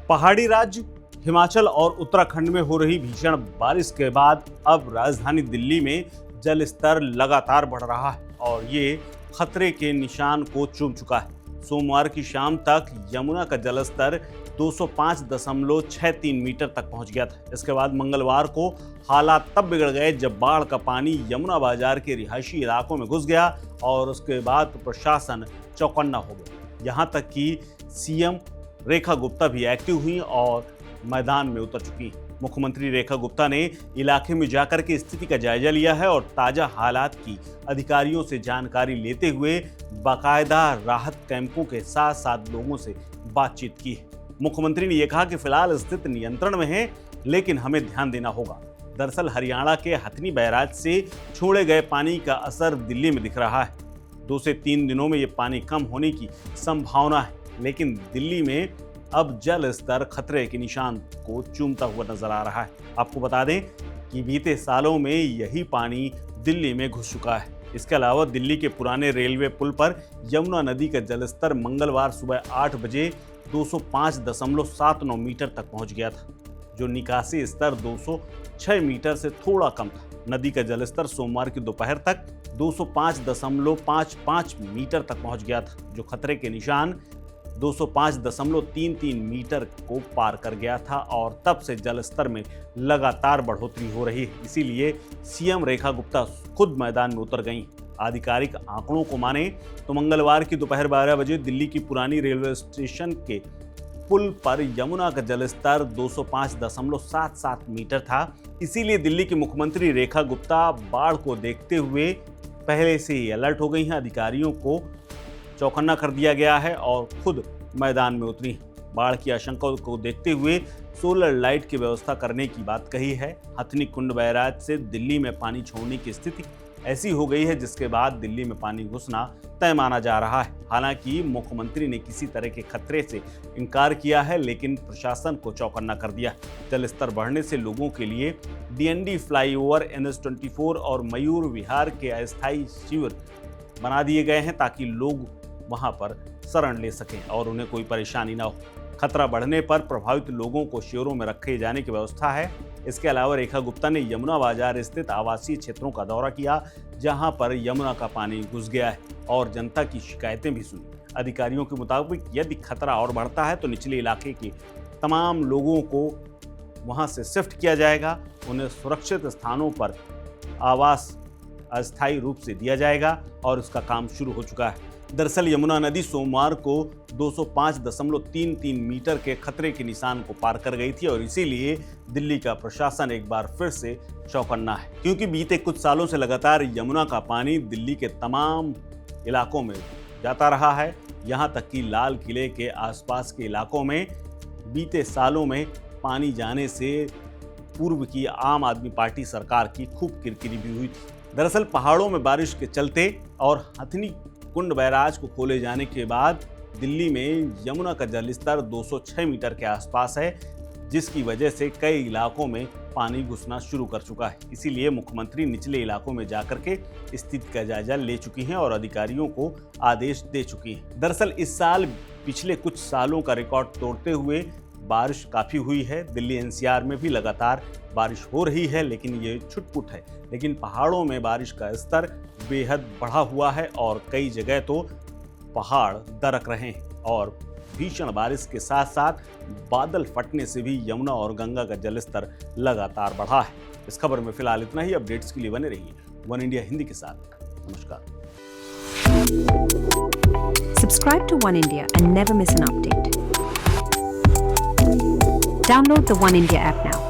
पहाड़ी राज्य हिमाचल और उत्तराखंड में हो रही भीषण बारिश के बाद अब राजधानी दिल्ली में जल स्तर लगातार बढ़ रहा है और ये खतरे के निशान को चूम चुका है। सोमवार की शाम तक यमुना का जलस्तर 205.63 मीटर तक पहुंच गया था। इसके बाद मंगलवार को हालात तब बिगड़ गए जब बाढ़ का पानी यमुना बाजार के रिहायशी इलाकों में घुस गया और उसके बाद प्रशासन चौकन्ना हो गया। यहां तक कि सीएम रेखा गुप्ता भी एक्टिव हुई और मैदान में उतर चुकी। मुख्यमंत्री रेखा गुप्ता ने इलाके में जाकर के स्थिति का जायजा लिया है और ताजा हालात की अधिकारियों से जानकारी लेते हुए बाकायदा राहत कैंपों के साथ साथ लोगों से बातचीत की है। मुख्यमंत्री ने यह कहा कि फिलहाल स्थिति नियंत्रण में है, लेकिन हमें ध्यान देना होगा। दरअसल हरियाणा के हथनी बैराज से छोड़े गए पानी का असर दिल्ली में दिख रहा है। 2 से 3 दिनों में ये पानी कम होने की संभावना है, लेकिन दिल्ली में अब जल स्तर खतरे के निशान को चूमता हुआ नजर आ रहा है। आपको बता दें कि बीते सालों में यही पानी दिल्ली में घुस चुका है। इसके अलावा दिल्ली के पुराने रेलवे पुल पर यमुना नदी का जलस्तर मंगलवार सुबह 8 बजे 205.79 मीटर तक पहुंच गया था, जो निकासी स्तर 206 मीटर से थोड़ा कम था। नदी का जलस्तर सोमवार की दोपहर तक 205.55 मीटर तक पहुंच गया था, जो खतरे के निशान 205.33 मीटर को पार कर गया था और तब से जलस्तर में लगातार बढ़ोतरी हो रही है। इसीलिए सीएम रेखा गुप्ता खुद मैदान में उतर गईं। आधिकारिक आंकड़ों को माने तो मंगलवार की दोपहर 12 बजे दिल्ली की पुरानी रेलवे स्टेशन के पुल पर यमुना का जलस्तर 205.77 मीटर था। इसीलिए दिल्ली के मुख्यमंत्री रेखा गुप्ता बाढ़ को देखते हुए पहले से ही अलर्ट हो गई हैं। अधिकारियों को चौकन्ना कर दिया गया है और खुद मैदान में उतरी। बाढ़ की आशंका को देखते हुए सोलर लाइट की व्यवस्था करने की बात कही है। हथनी कुंड बैराज से दिल्ली में पानी छोड़ने की स्थिति ऐसी हो गई है जिसके बाद दिल्ली में पानी घुसना तय माना जा रहा है। हालांकि मुख्यमंत्री ने किसी तरह के खतरे से इनकार किया है, लेकिन प्रशासन को चौकन्ना कर दिया। जल स्तर बढ़ने से लोगों के लिए डीएनडी फ्लाईओवर, NH24 और मयूर विहार के अस्थायी शिविर बना दिए गए हैं ताकि लोग वहां पर शरण ले सकें और उन्हें कोई परेशानी ना हो। खतरा बढ़ने पर प्रभावित लोगों को शिविरों में रखे जाने की व्यवस्था है। इसके अलावा रेखा गुप्ता ने यमुना बाजार स्थित आवासीय क्षेत्रों का दौरा किया, जहां पर यमुना का पानी घुस गया है और जनता की शिकायतें भी सुनी। अधिकारियों के मुताबिक यदि खतरा और बढ़ता है तो निचले इलाके के तमाम लोगों को वहां से शिफ्ट किया जाएगा। उन्हें सुरक्षित स्थानों पर आवास अस्थायी रूप से दिया जाएगा और इसका काम शुरू हो चुका है। दरअसल यमुना नदी सोमवार को 205.33 मीटर के खतरे के निशान को पार कर गई थी और इसीलिए दिल्ली का प्रशासन एक बार फिर से चौकन्ना है, क्योंकि बीते कुछ सालों से लगातार यमुना का पानी दिल्ली के तमाम इलाकों में जाता रहा है। यहां तक कि लाल किले के आसपास के इलाकों में बीते सालों में पानी जाने से पूर्व की आम आदमी पार्टी सरकार की खूब किरकिरी भी हुई थी। दरअसल पहाड़ों में बारिश के चलते और हथनी कुंड बैराज को खोले जाने के बाद दिल्ली में यमुना का जलस्तर 206 मीटर के आसपास है, जिसकी वजह से कई इलाकों में पानी घुसना शुरू कर चुका है। इसीलिए मुख्यमंत्री निचले इलाकों में जाकर के स्थिति का जायजा ले चुकी हैं और अधिकारियों को आदेश दे चुकी हैं। दरअसल इस साल पिछले कुछ सालों का रिकॉर्ड तोड़ते हुए बारिश काफ़ी हुई है। दिल्ली NCR में भी लगातार बारिश हो रही है, लेकिन ये छुटपुट है। लेकिन पहाड़ों में बारिश का स्तर बेहद बढ़ा हुआ है और कई जगह तो पहाड़ दरक रहे हैं और भीषण बारिश के साथ साथ बादल फटने से भी यमुना और गंगा का जलस्तर लगातार बढ़ा है। इस खबर में फिलहाल इतना ही। अपडेट्स के लिए बने रहिए वन इंडिया हिंदी के साथ। नमस्कार। Subscribe to One India and never miss an update. Download the One India app now.